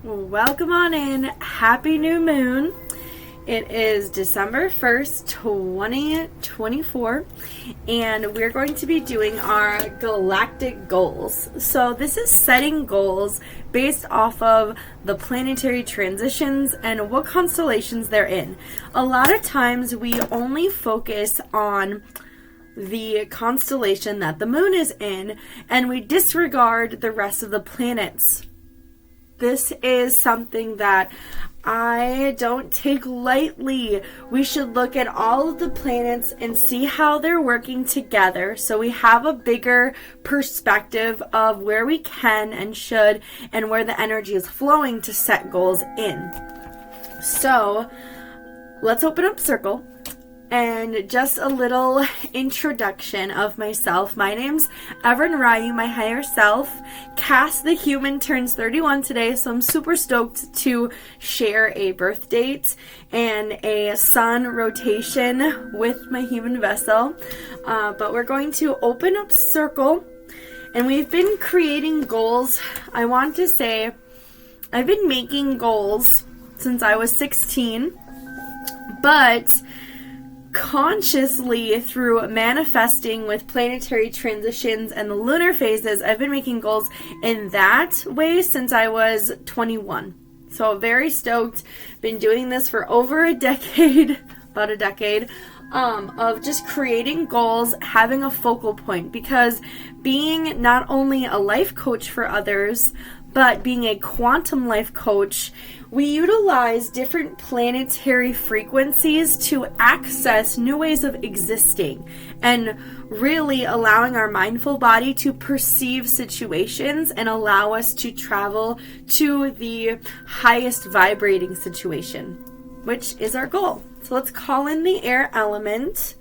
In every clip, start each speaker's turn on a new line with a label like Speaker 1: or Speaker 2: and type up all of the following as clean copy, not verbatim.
Speaker 1: Welcome on in. Happy new moon. It is December 1st, 2024, and we're going to be doing our galactic goals. So this is setting goals based off of the planetary transitions and what constellations they're in. A lot of times we only focus on the constellation that the moon is in, and we disregard the rest of the planets. This is something that I don't take lightly. We should look at all of the planets and see how they're working together so we have a bigger perspective of where we can and should and where the energy is flowing to set goals in. So let's open up circle. And just a little introduction of myself. My name's Everin Ryu, my higher self. Cass the human turns 31 today, so I'm super stoked to share a birth date and a sun rotation with my human vessel. But we're going to open up circle, and we've been creating goals. I want to say I've been making goals since I was 16, but consciously through manifesting with planetary transitions and the lunar phases, I've been making goals in that way since I was 21. So very stoked. Been doing this for over a decade, about a decade, of just creating goals, having a focal point, because being not only a life coach for others, but being a quantum life coach, we utilize different planetary frequencies to access new ways of existing and really allowing our mindful body to perceive situations and allow us to travel to the highest vibrating situation, which is our goal. So let's call in the air element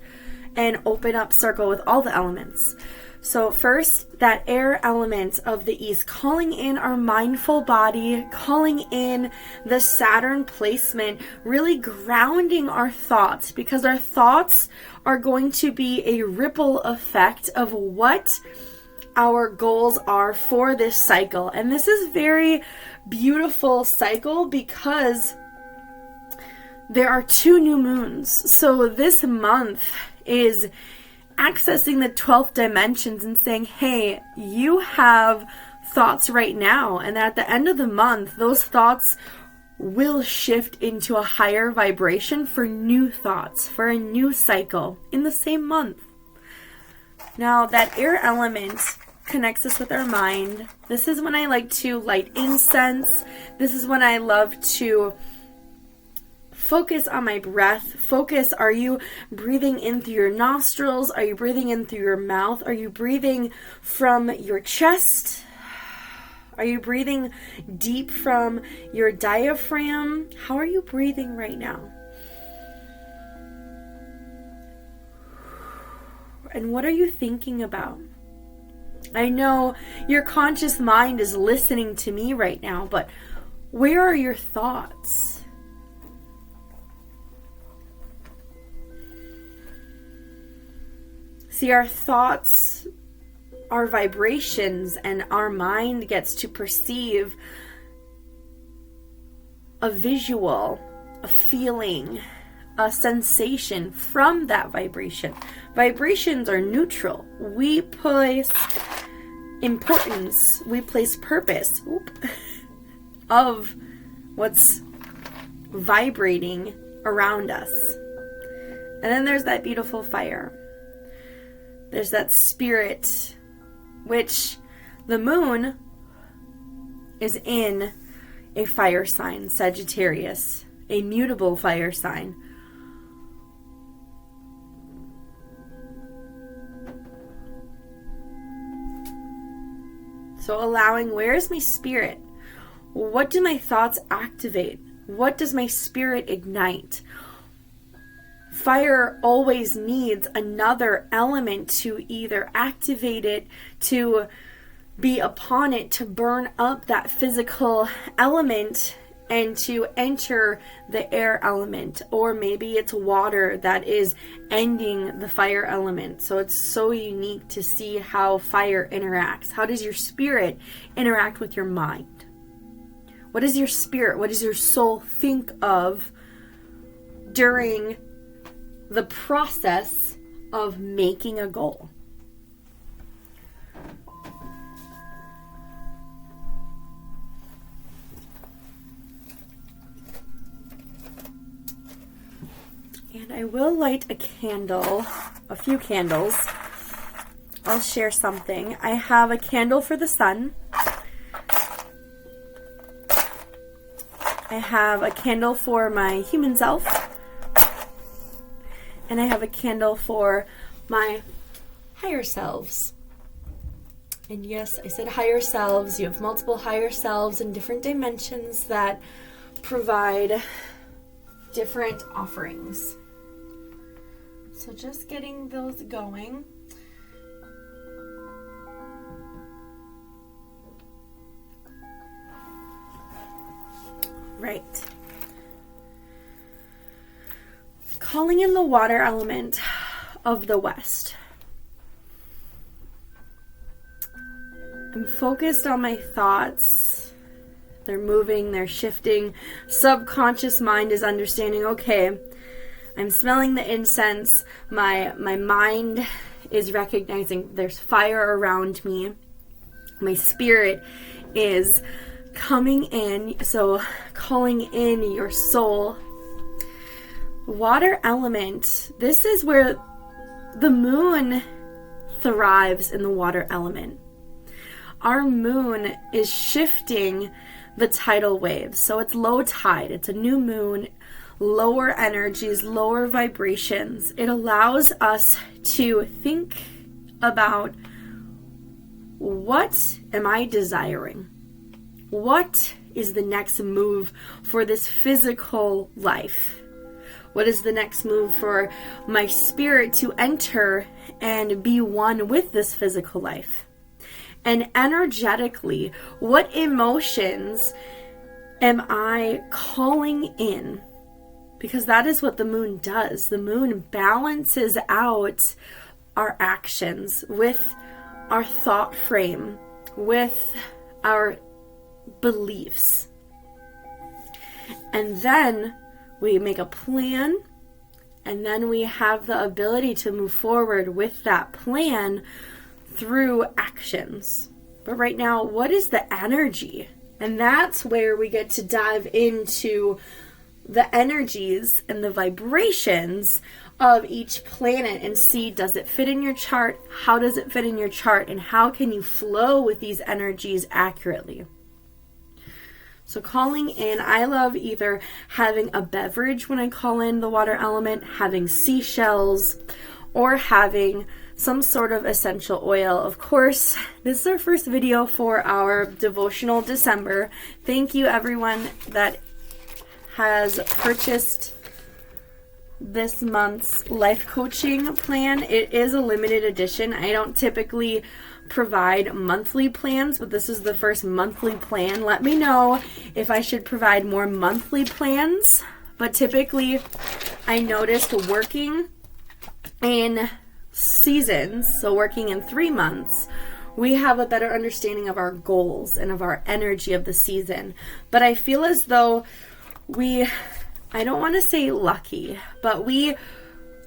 Speaker 1: and open up circle with all the elements. So first, that air element of the east, calling in our mindful body, calling in the Saturn placement, really grounding our thoughts, because our thoughts are going to be a ripple effect of what our goals are for this cycle. And this is very beautiful cycle because there are 2 new moons. So this month is accessing the 12th dimensions and saying, hey, you have thoughts right now, and at the end of the month, those thoughts will shift into a higher vibration for new thoughts, for a new cycle in the same month. Now, that air element connects us with our mind. This is when I like to light incense. This is when I love to focus on my breath. Focus, are you breathing in through your nostrils? Are you breathing in through your mouth? Are you breathing from your chest? Are you breathing deep from your diaphragm? How are you breathing right now? And what are you thinking about? I know your conscious mind is listening to me right now, but where are your thoughts? See, our thoughts are vibrations, and our mind gets to perceive a visual, a feeling, a sensation from that vibration. Vibrations are neutral. We place importance, we place purpose of what's vibrating around us. And then there's that beautiful fire. There's that spirit, which the moon is in a fire sign, Sagittarius, a mutable fire sign. So allowing, where is my spirit? What do my thoughts activate? What does my spirit ignite? Fire always needs another element to either activate it, to be upon it, to burn up that physical element and to enter the air element. Or maybe it's water that is ending the fire element. So it's so unique to see how fire interacts. How does your spirit interact with your mind? What does your spirit, what does your soul think of during the process of making a goal? And I will light a candle, a few candles. I'll share something. I have a candle for the sun. I have a candle for my human self. And I have a candle for my higher selves. And yes, I said higher selves. You have multiple higher selves in different dimensions that provide different offerings. So just getting those going. Right. Calling in the water element of the West. I'm focused on my thoughts. They're moving, they're shifting. Subconscious mind is understanding, okay, I'm smelling the incense. My mind is recognizing there's fire around me. My spirit is coming in, so calling in your soul. Water element, this is where the moon thrives in the water element. Our moon is shifting the tidal waves. So it's low tide, it's a new moon, lower energies, lower vibrations. It allows us to think about, what am I desiring? What is the next move for this physical life? What is the next move for my spirit to enter and be one with this physical life? And energetically, what emotions am I calling in? Because that is what the moon does. The moon balances out our actions with our thought frame, with our beliefs. And then we make a plan, and then we have the ability to move forward with that plan through actions. But right now, what is the energy? And that's where we get to dive into the energies and the vibrations of each planet and see, does it fit in your chart? How does it fit in your chart? And how can you flow with these energies accurately? So calling in, I love either having a beverage when I call in the water element, having seashells, or having some sort of essential oil. Of course, this is our first video for our devotional December. Thank you everyone that has purchased this month's life coaching plan. It is a limited edition. I don't typically provide monthly plans, but this is the first monthly plan. Let me know if I should provide more monthly plans. But typically, I noticed working in seasons, so working in 3 months, we have a better understanding of our goals and of our energy of the season. But I feel as though I don't want to say lucky, but we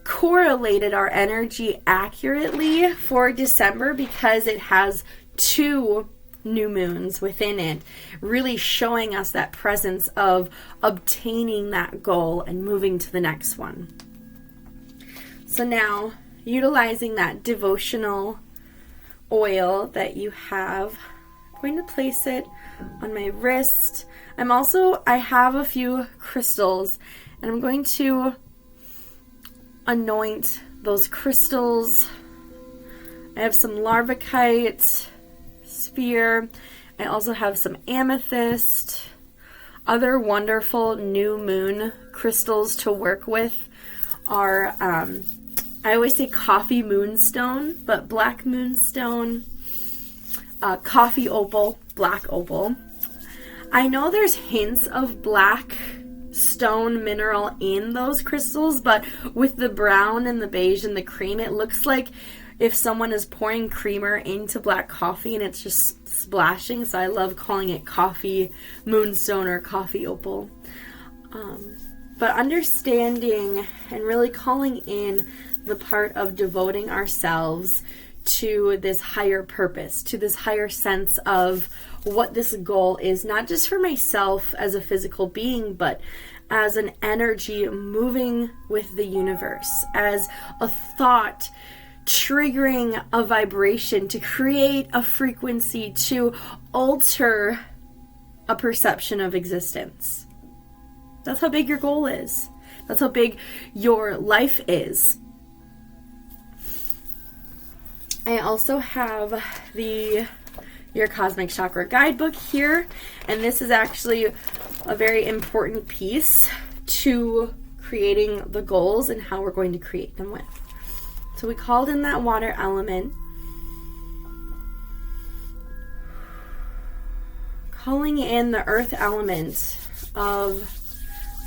Speaker 1: correlated our energy accurately for December because it has 2 new moons within it, really showing us that presence of obtaining that goal and moving to the next one. So now, utilizing that devotional oil that you have, I'm going to place it on my wrist. I have a few crystals, and I'm going to anoint those crystals. I have some larvikite, sphere. I also have some amethyst. Other wonderful new moon crystals to work with are, I always say coffee moonstone, but black moonstone, coffee opal, black opal. I know there's hints of black stone mineral in those crystals, but with the brown and the beige and the cream, it looks like if someone is pouring creamer into black coffee and it's just splashing. So I love calling it coffee moonstone or coffee opal. But understanding and really calling in the part of devoting ourselves to this higher purpose, to this higher sense of what this goal is, not just for myself as a physical being, but as an energy moving with the universe, as a thought triggering a vibration to create a frequency to alter a perception of existence. That's how big your goal is. That's how big your life is. I also have your Cosmic Chakra Guidebook here, and this is actually a very important piece to creating the goals and how we're going to create them with. So we called in that water element, calling in the earth element of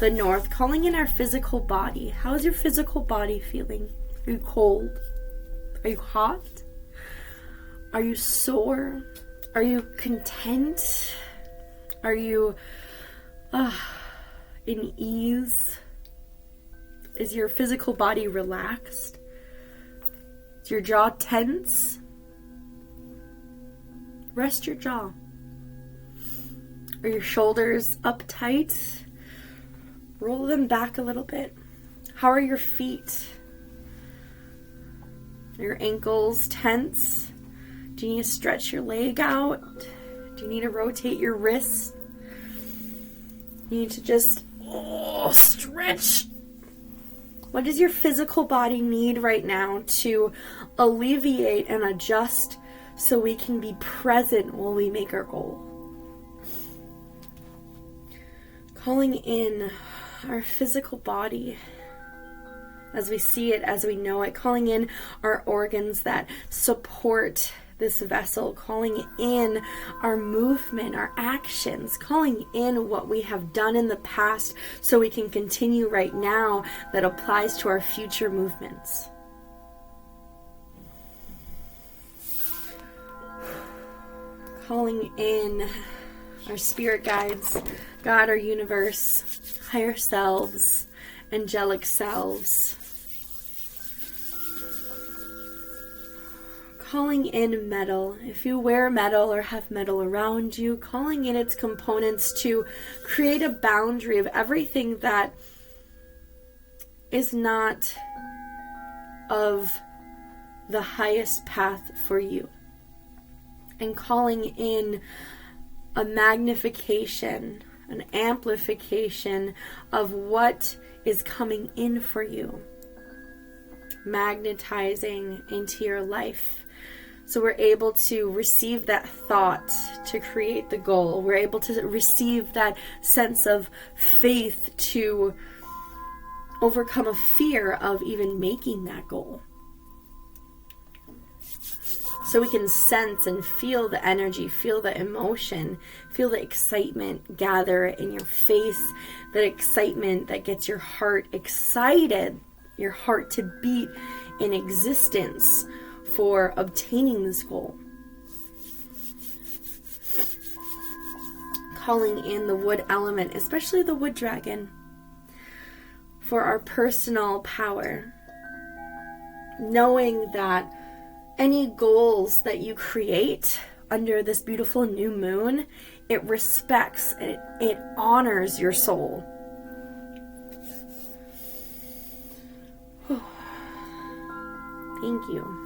Speaker 1: the north, calling in our physical body. How is your physical body feeling? Are you cold? Are you hot? Are you sore? Are you content? Are you in ease? Is your physical body relaxed? Is your jaw tense? Rest your jaw. Are your shoulders uptight? Roll them back a little bit. How are your feet? Are your ankles tense? Do you need to stretch your leg out? Do you need to rotate your wrist? You need to just stretch. What does your physical body need right now to alleviate and adjust so we can be present while we make our goal? Calling in our physical body as we see it, as we know it, calling in our organs that support this vessel, calling in our movement, our actions, calling in what we have done in the past so we can continue right now that applies to our future movements. Calling in our spirit guides, God, our universe, higher selves, angelic selves. Calling in metal. If you wear metal or have metal around you, calling in its components to create a boundary of everything that is not of the highest path for you. And calling in a magnification, an amplification of what is coming in for you. Magnetizing into your life. So we're able to receive that thought to create the goal. We're able to receive that sense of faith to overcome a fear of even making that goal. So we can sense and feel the energy, feel the emotion, feel the excitement gather in your face, that excitement that gets your heart excited, your heart to beat in existence for obtaining this goal. Calling in the wood element, especially the wood dragon, for our personal power. Knowing that any goals that you create under this beautiful new moon, it respects, it honors your soul. Thank you.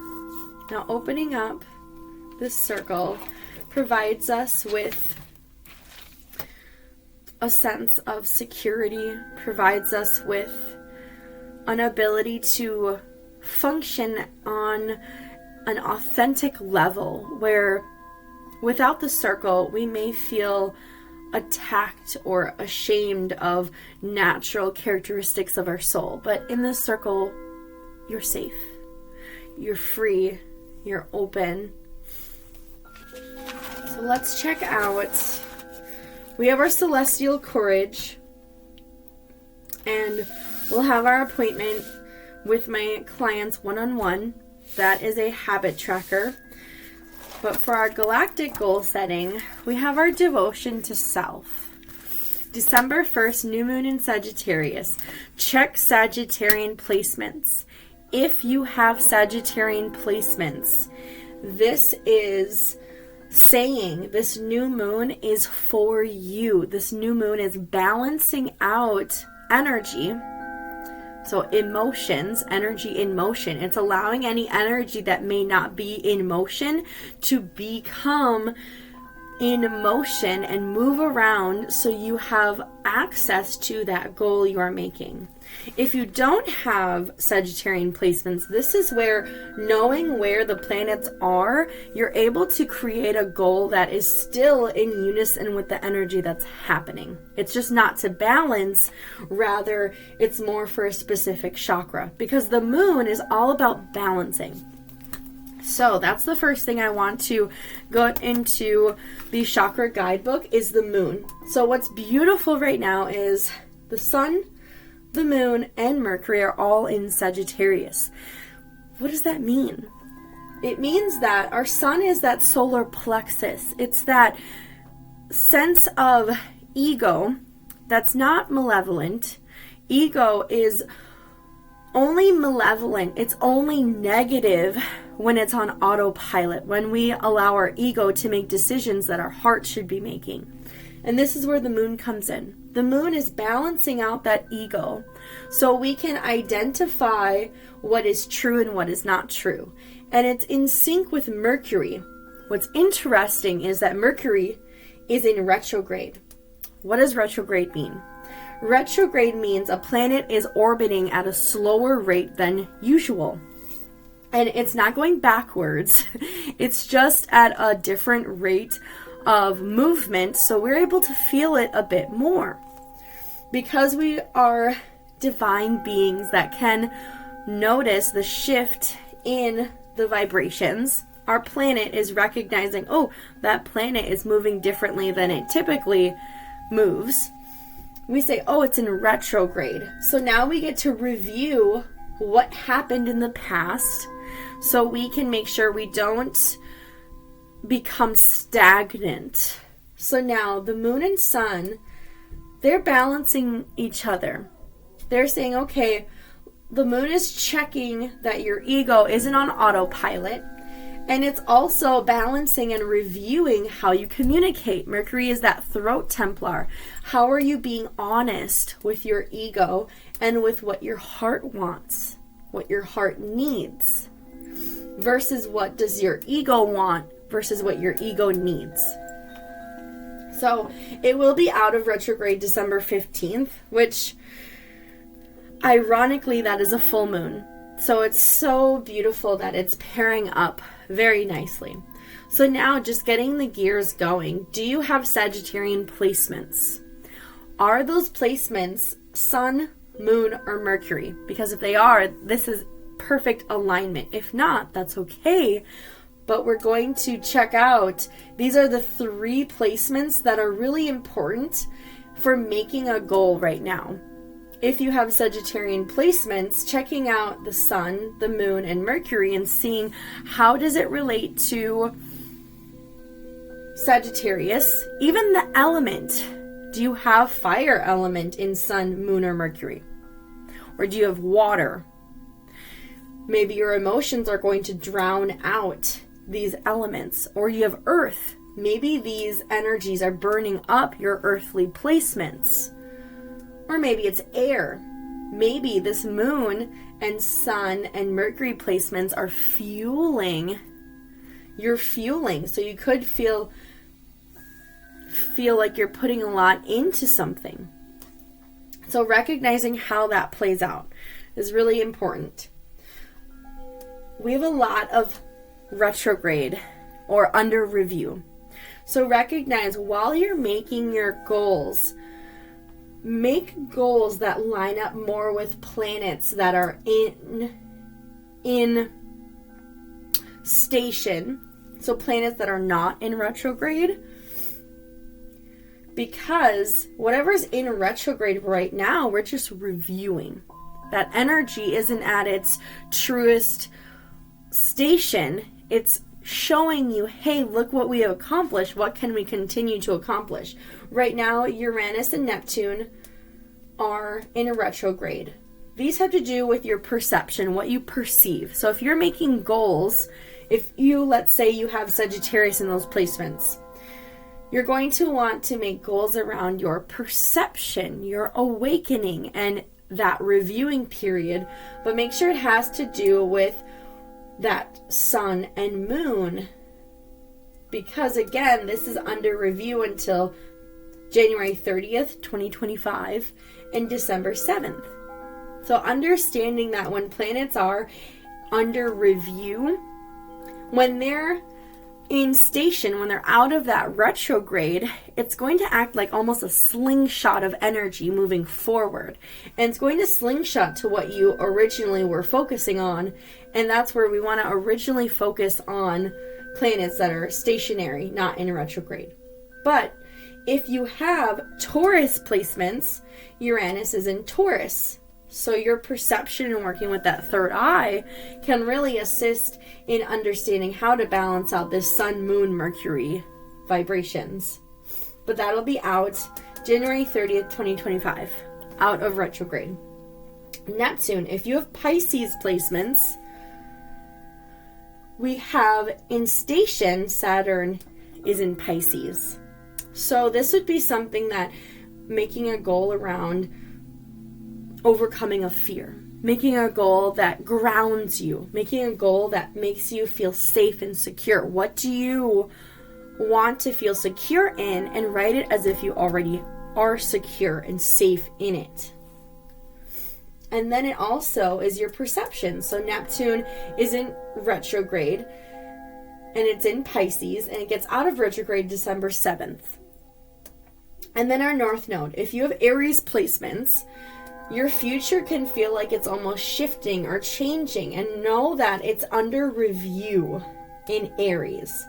Speaker 1: Now opening up this circle provides us with a sense of security, provides us with an ability to function on an authentic level where without the circle we may feel attacked or ashamed of natural characteristics of our soul. But in this circle, you're safe, you're free, you're open. So let's check out. We have our celestial courage, and we'll have our appointment with my clients one-on-one. That is a habit tracker. But for our galactic goal setting, we have our devotion to self. December 1st, new moon in Sagittarius. Check Sagittarian placements. If you have Sagittarian placements, this is saying this new moon is for you. This new moon is balancing out energy. So emotions, energy in motion. It's allowing any energy that may not be in motion to become in motion and move around so you have access to that goal you are making. If you don't have Sagittarian placements, this is where knowing where the planets are, you're able to create a goal that is still in unison with the energy that's happening. It's just not to balance, rather it's more for a specific chakra, because the moon is all about balancing. So that's the first thing I want to go into the chakra guidebook is the moon. So what's beautiful right now is the sun, the moon, and Mercury are all in Sagittarius. What does that mean? It means that our sun is that solar plexus. It's that sense of ego that's not malevolent. Ego is only malevolent. It's only negative when it's on autopilot, when we allow our ego to make decisions that our heart should be making. And this is where the moon comes in. The moon is balancing out that ego so we can identify what is true and what is not true. And it's in sync with Mercury. What's interesting is that Mercury is in retrograde. What does retrograde mean? Retrograde means a planet is orbiting at a slower rate than usual. And it's not going backwards. It's just at a different rate of movement, so we're able to feel it a bit more. Because we are divine beings that can notice the shift in the vibrations, our planet is recognizing, oh, that planet is moving differently than it typically moves. We say, oh, it's in retrograde. So now we get to review what happened in the past so we can make sure we don't become stagnant. So now the moon and sun, they're balancing each other. They're saying, okay, the moon is checking that your ego isn't on autopilot, and it's also balancing and reviewing how you communicate. Mercury is that throat templar. How are you being honest with your ego and with what your heart wants, what your heart needs, versus what does your ego want versus what your ego needs. So it will be out of retrograde December 15th, which ironically that is a full moon. So it's so beautiful that it's pairing up very nicely. So now just getting the gears going. Do you have Sagittarian placements? Are those placements sun, moon, or Mercury? Because if they are, this is perfect alignment. If not, that's okay. But we're going to check out, these are the 3 placements that are really important for making a goal right now. If you have Sagittarian placements, checking out the sun, the moon, and Mercury and seeing how does it relate to Sagittarius, even the element. Do you have fire element in sun, moon, or Mercury? Or do you have water? Maybe your emotions are going to drown out these elements. Or you have earth. Maybe these energies are burning up your earthly placements. Or maybe it's air. Maybe this moon and sun and Mercury placements are fueling. You're fueling. So you could feel like you're putting a lot into something. So recognizing how that plays out is really important. We have a lot of retrograde or under review. So recognize while you're making your goals, make goals that line up more with planets that are in station. So planets that are not in retrograde. Because whatever's in retrograde right now, we're just reviewing. That energy isn't at its truest station, it's showing you, hey, look what we have accomplished. What can we continue to accomplish? Right now, Uranus and Neptune are in a retrograde. These have to do with your perception, what you perceive. So if you're making goals, if you, let's say you have Sagittarius in those placements, you're going to want to make goals around your perception, your awakening, and that reviewing period. But make sure it has to do with that sun and moon. Because again, this is under review until January 30th, 2025 and December 7th. So understanding that when planets are under review, when they're in station, when they're out of that retrograde, it's going to act like almost a slingshot of energy moving forward. And it's going to slingshot to what you originally were focusing on. And that's where we want to originally focus on planets that are stationary, not in retrograde. But if you have Taurus placements, Uranus is in Taurus. So your perception and working with that third eye can really assist in understanding how to balance out this Sun, Moon, Mercury vibrations. But that'll be out January 30th, 2025, out of retrograde. Neptune, if you have Pisces placements, we have in station, Saturn is in Pisces. So this would be something that making a goal around overcoming a fear, making a goal that grounds you, making a goal that makes you feel safe and secure. What do you want to feel secure in, and write it as if you already are secure and safe in it. And then it also is your perception. So Neptune is in retrograde and it's in Pisces, and it gets out of retrograde December 7th. And then our North Node. If you have Aries placements, your future can feel like it's almost shifting or changing, and know that it's under review in Aries.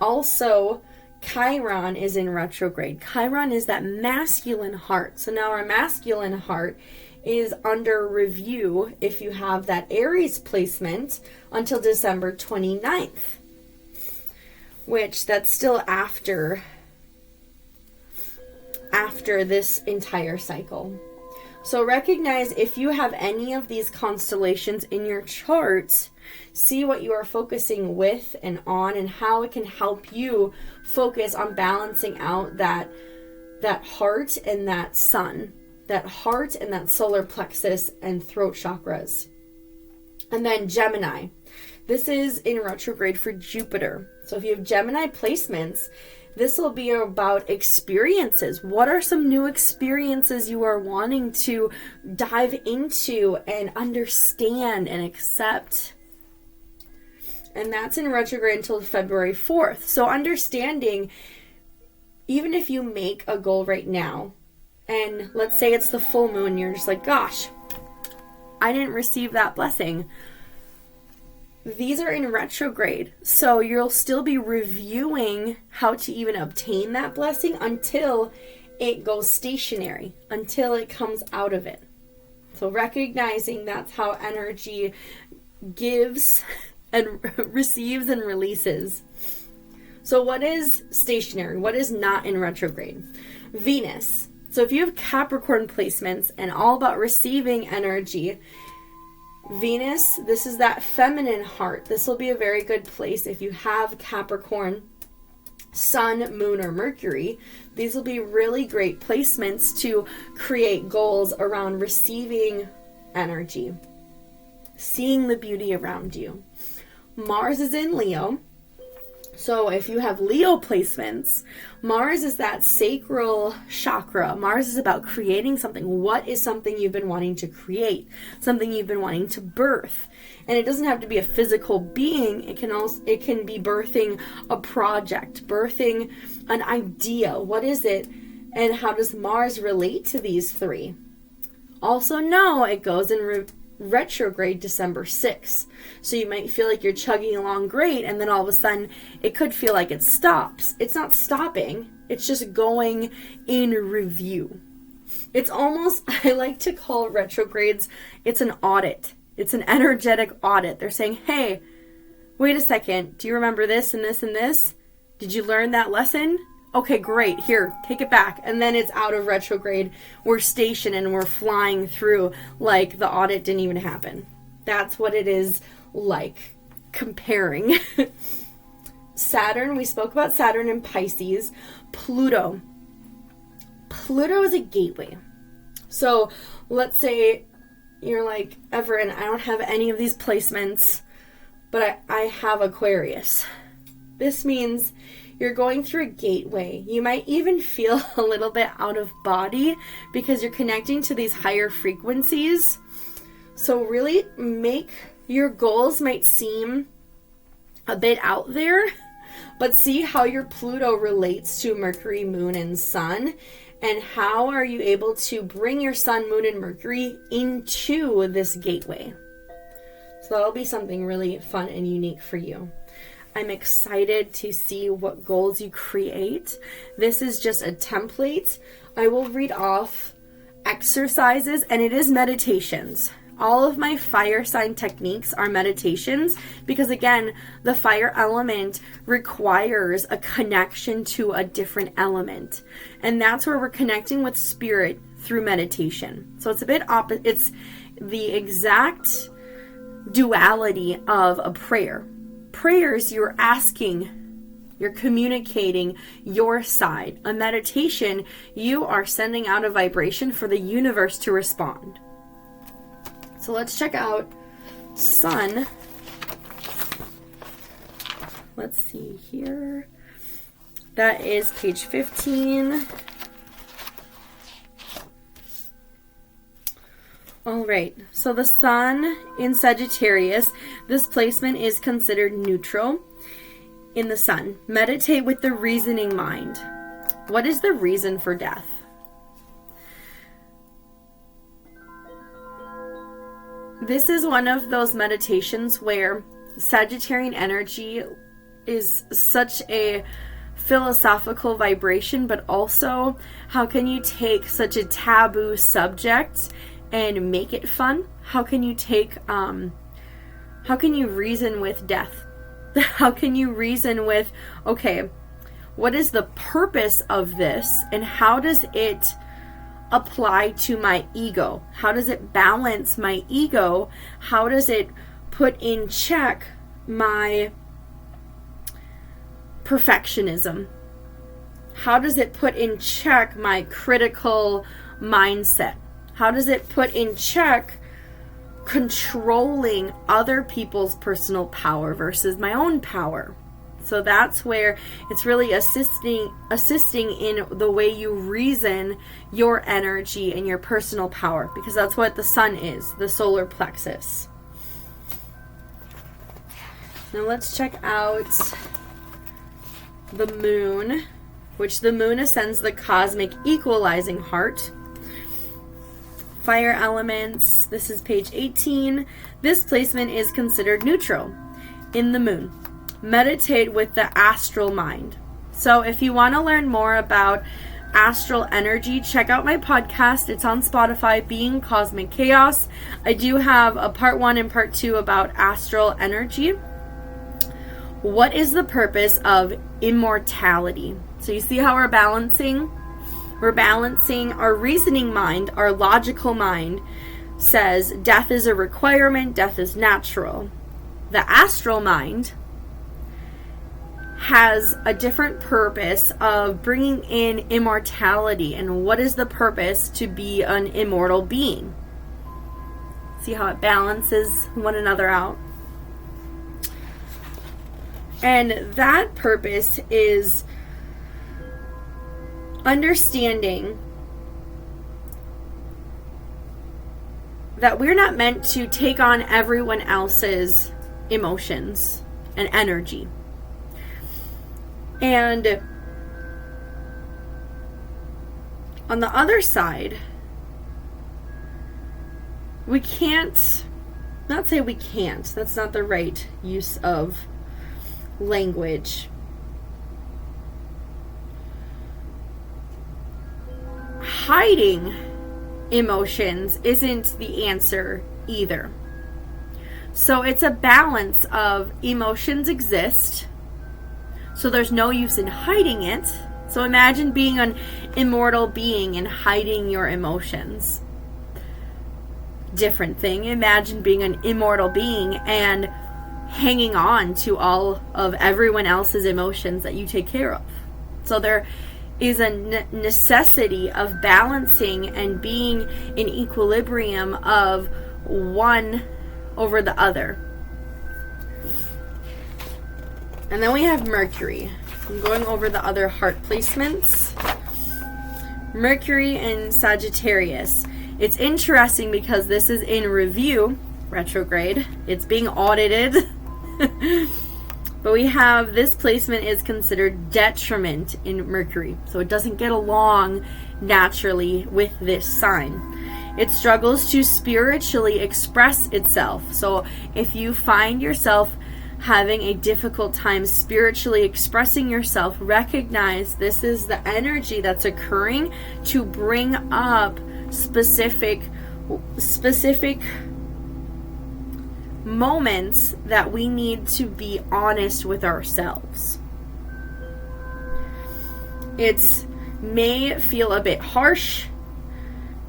Speaker 1: Also, Chiron is in retrograde. Chiron is that masculine heart. So now our masculine heart is under review if you have that Aries placement until December 29th, which that's still after this entire cycle. So recognize if you have any of these constellations in your chart, see what you are focusing with and on, and how it can help you focus on balancing out that heart and that sun, that heart and that solar plexus and throat chakras. And then Gemini. This is in retrograde for Jupiter. So if you have Gemini placements, this will be about experiences. What are some new experiences you are wanting to dive into and understand and accept? And that's in retrograde until February 4th. So understanding, even if you make a goal right now, and let's say it's the full moon, you're just like, gosh, I didn't receive that blessing. These are in retrograde, so you'll still be reviewing how to even obtain that blessing until it goes stationary, until it comes out of it. So recognizing that's how energy gives and receives and releases. So what is stationary? What is not in retrograde? Venus. So if you have Capricorn placements and all about receiving energy, Venus, this is that feminine heart. This will be a very good place if you have Capricorn, Sun, Moon, or Mercury. These will be really great placements to create goals around receiving energy, seeing the beauty around you. Mars is in Leo. So if you have Leo placements, Mars is that sacral chakra. Mars is about creating something. What is something you've been wanting to create? Something you've been wanting to birth. And it doesn't have to be a physical being. It can be birthing a project, birthing an idea. What is it? And how does Mars relate to these three? Also know it goes in retrograde December 6th. So you might feel like you're chugging along great, and then all of a sudden it could feel like it stops. It's not stopping. It's just going in review. It's almost, I like to call retrogrades, it's an audit. It's an energetic audit. They're saying, hey, wait a second, do you remember this and this and this? Did you learn that lesson? Okay, great. Here, take it back. And then it's out of retrograde. We're stationed and we're flying through like the audit didn't even happen. That's what it is like, comparing. Saturn, we spoke about Saturn and Pisces. Pluto. Pluto is a gateway. So let's say you're like, Everett, I don't have any of these placements, but I have Aquarius. This means you're going through a gateway. You might even feel a little bit out of body because you're connecting to these higher frequencies. So really your goals might seem a bit out there, but see how your Pluto relates to Mercury, Moon, and Sun, and how are you able to bring your Sun, Moon, and Mercury into this gateway. So that'll be something really fun and unique for you. I'm excited to see what goals you create. This is just a template. I will read off exercises, and it is meditations. All of my fire sign techniques are meditations because, again, the fire element requires a connection to a different element. And that's where we're connecting with spirit through meditation. So it's a bit opposite. It's the exact duality of a prayer. Prayers, you're asking, you're communicating your side. A meditation, you are sending out a vibration for the universe to respond. So let's check out Sun. Let's see here. That is page 15. All right, so the Sun in Sagittarius, this placement is considered neutral in the Sun. Meditate with the reasoning mind. What is the reason for death? This is one of those meditations where Sagittarian energy is such a philosophical vibration, but also how can you take such a taboo subject and make it fun? How can you reason with death? How can you reason with, okay, what is the purpose of this and how does it apply to my ego? How does it balance my ego? How does it put in check my perfectionism? How does it put in check my critical mindset? How does it put in check controlling other people's personal power versus my own power? So that's where it's really assisting in the way you reason your energy and your personal power, because that's what the Sun is, the solar plexus. Now let's check out the Moon, which the Moon ascends the cosmic equalizing heart. Fire elements, this is page 18. This placement is considered neutral in the Moon. Meditate with the astral mind. So if you want to learn more about astral energy, check out my podcast. It's on Spotify, Being Cosmic Chaos. I do have a part 1 and part 2 about astral energy. What is the purpose of immortality? So you see how we're balancing? We're balancing our reasoning mind, our logical mind says death is a requirement, death is natural. The astral mind has a different purpose of bringing in immortality. And what is the purpose to be an immortal being? See how it balances one another out? And that purpose is understanding that we're not meant to take on everyone else's emotions and energy. And on the other side, we can't, not say we can't, that's not the right use of language. Hiding emotions isn't the answer either. So it's a balance of emotions exist, so there's no use in hiding it. So imagine being an immortal being and hiding your emotions. Different thing. Imagine being an immortal being and hanging on to all of everyone else's emotions that you take care of. So there is a necessity of balancing and being in equilibrium of one over the other. And then we have Mercury. I'm going over the other heart placements. Mercury in Sagittarius. It's interesting because this is in review, retrograde. It's being audited. But we have this placement is considered detriment in Mercury. So it doesn't get along naturally with this sign. It struggles to spiritually express itself. So if you find yourself having a difficult time spiritually expressing yourself, recognize this is the energy that's occurring to bring up specific moments that we need to be honest with ourselves. It may feel a bit harsh.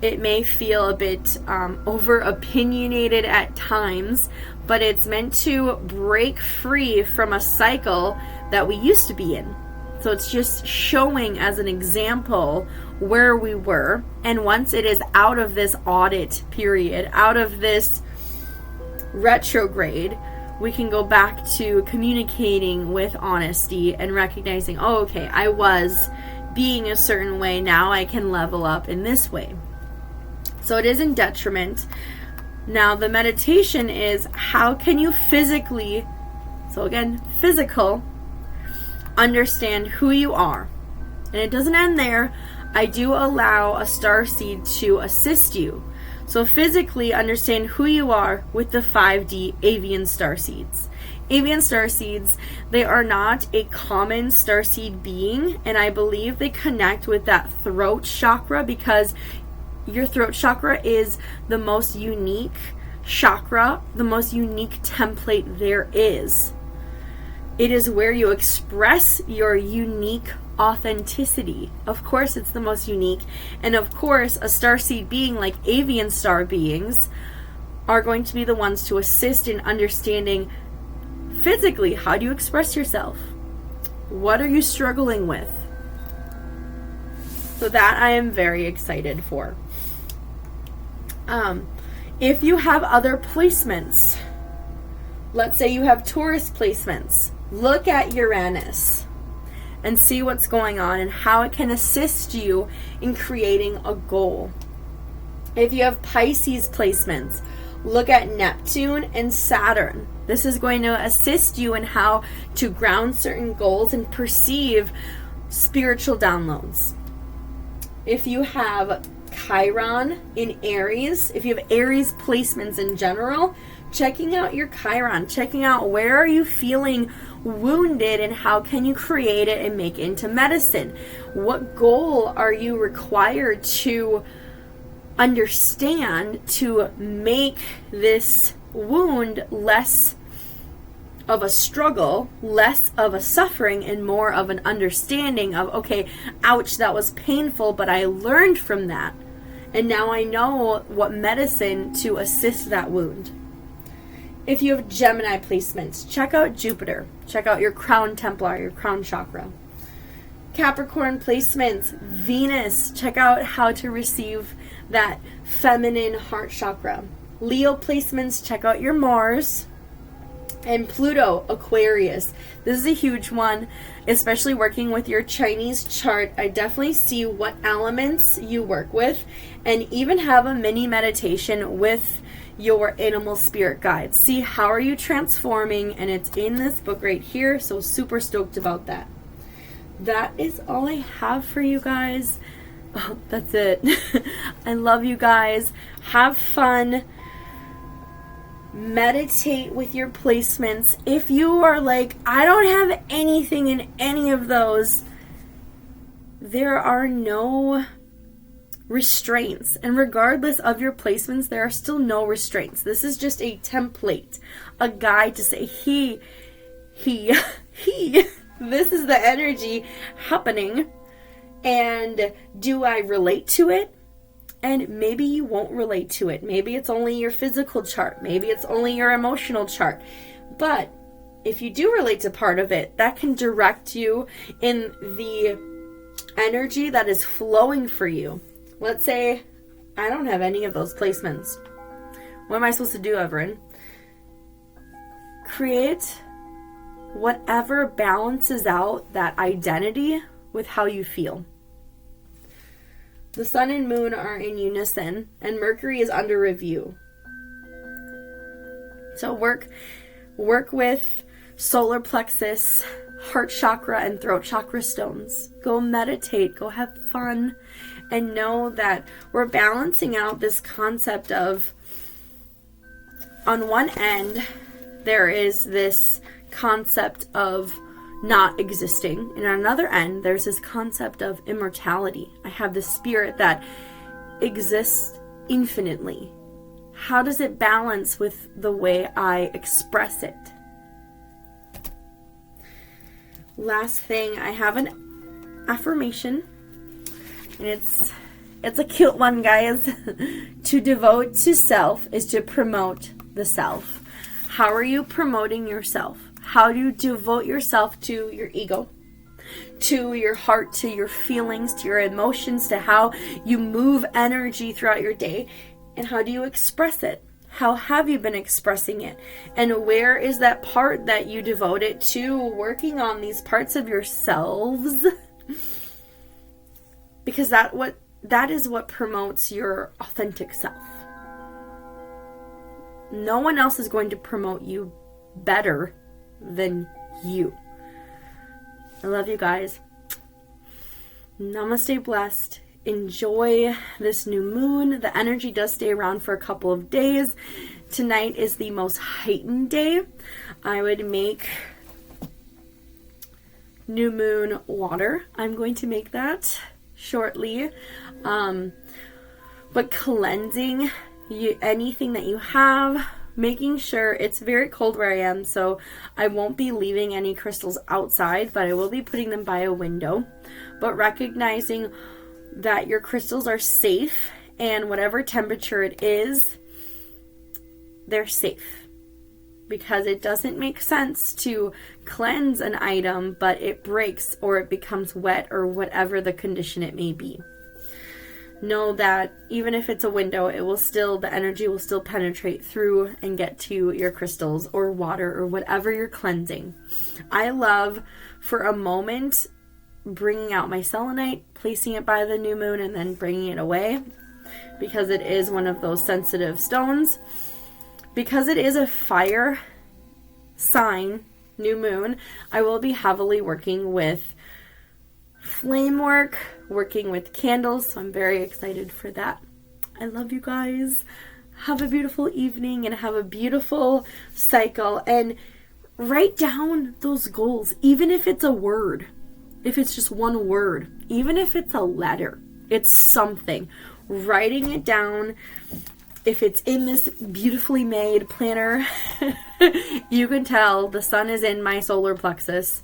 Speaker 1: It may feel a bit over opinionated at times, but it's meant to break free from a cycle that we used to be in. So it's just showing as an example where we were. And once it is out of this audit period, out of this retrograde, we can go back to communicating with honesty and recognizing, oh, okay, I was being a certain way. Now I can level up in this way. So it is in detriment. Now the meditation is how can you physically, so again, physical, understand who you are. And it doesn't end there. I do allow a starseed to assist you. So physically understand who you are with the 5D avian starseeds. Avian starseeds, they are not a common starseed being, and I believe they connect with that throat chakra because your throat chakra is the most unique chakra, the most unique template there is. It is where you express your unique authenticity. Of course, it's the most unique. And of course, a starseed being like avian star beings are going to be the ones to assist in understanding physically, how do you express yourself? What are you struggling with? So that I am very excited for. If you have other placements, let's say you have Taurus placements, look at Uranus and see what's going on and how it can assist you in creating a goal. If you have Pisces placements, look at Neptune and Saturn. This is going to assist you in how to ground certain goals and perceive spiritual downloads. If you have Chiron in Aries, if you have Aries placements in general, checking out your Chiron, checking out where are you feeling wounded and how can you create it and make it into medicine. What goal are you required to understand to make this wound less of a struggle, less of a suffering, and more of an understanding of, okay, ouch, that was painful, but I learned from that. And now I know what medicine to assist that wound. If you have Gemini placements, check out Jupiter. Check out your crown templar, your crown chakra. Capricorn placements, Venus. Check out how to receive that feminine heart chakra. Leo placements, check out your Mars. And Pluto, Aquarius. This is a huge one, especially working with your Chinese chart. I definitely see what elements you work with and even have a mini meditation with your animal spirit guides. See how are you transforming, and it's in this book right here, so super stoked about that. That is all I have for you guys. Oh, that's it. I love you guys. Have fun. Meditate with your placements. If you are like, I don't have anything in any of those, there are no restraints. And regardless of your placements, there are still no restraints. This is just a template, a guide to say, he, this is the energy happening. And do I relate to it? And maybe you won't relate to it. Maybe it's only your physical chart. Maybe it's only your emotional chart. But if you do relate to part of it, that can direct you in the energy that is flowing for you. Let's say I don't have any of those placements. What am I supposed to do, Everin? Create whatever balances out that identity with how you feel. The sun and moon are in unison, and Mercury is under review. So work with solar plexus, heart chakra, and throat chakra stones. Go meditate, go have fun, and know that we're balancing out this concept of, on one end, there is this concept of not existing, and on another end, there's this concept of immortality. I have the spirit that exists infinitely. How does it balance with the way I express it? Last thing, I have an affirmation, and it's a cute one, guys. To devote to self is to promote the self. How are you promoting yourself? How do you devote yourself to your ego, to your heart, to your feelings, to your emotions, to how you move energy throughout your day? And how do you express it? How have you been expressing it? And where is that part that you devote it to working on these parts of yourselves? Because that is what promotes your authentic self. No one else is going to promote you better than you. I love you guys. Namaste, blessed. Enjoy this new moon. The energy does stay around for a couple of days. Tonight is the most heightened day. I would make new moon water. I'm going to make that shortly. But cleansing anything that you have, making sure it's very cold where I am, so I won't be leaving any crystals outside, but I will be putting them by a window. But recognizing that your crystals are safe, and whatever temperature it is, they're safe. Because it doesn't make sense to cleanse an item, but it breaks or it becomes wet or whatever the condition it may be. Know that even if it's a window, the energy will still penetrate through and get to your crystals or water or whatever you're cleansing. I love, for a moment, bringing out my selenite, placing it by the new moon, and then bringing it away, because it is one of those sensitive stones. Because it is a fire sign, new moon, I will be heavily working with flame work, working with candles, so I'm very excited for that. I love you guys. Have a beautiful evening and have a beautiful cycle, and write down those goals, even if it's a word, if it's just one word, even if it's a letter, it's something. Writing it down, if it's in this beautifully made planner, you can tell the sun is in my solar plexus.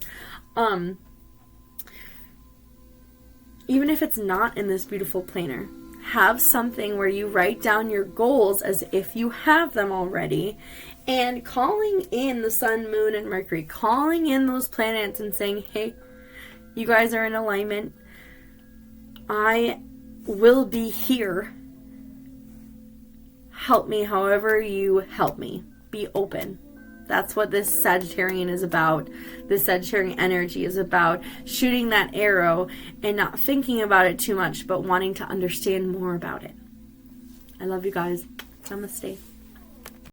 Speaker 1: Even if it's not in this beautiful planner, have something where you write down your goals as if you have them already, and calling in the sun, moon, and Mercury, calling in those planets and saying, hey, you guys are in alignment. I will be here. Help me however you help me. Be open. That's what this Sagittarian is about. This Sagittarian energy is about shooting that arrow and not thinking about it too much, but wanting to understand more about it. I love you guys. Namaste.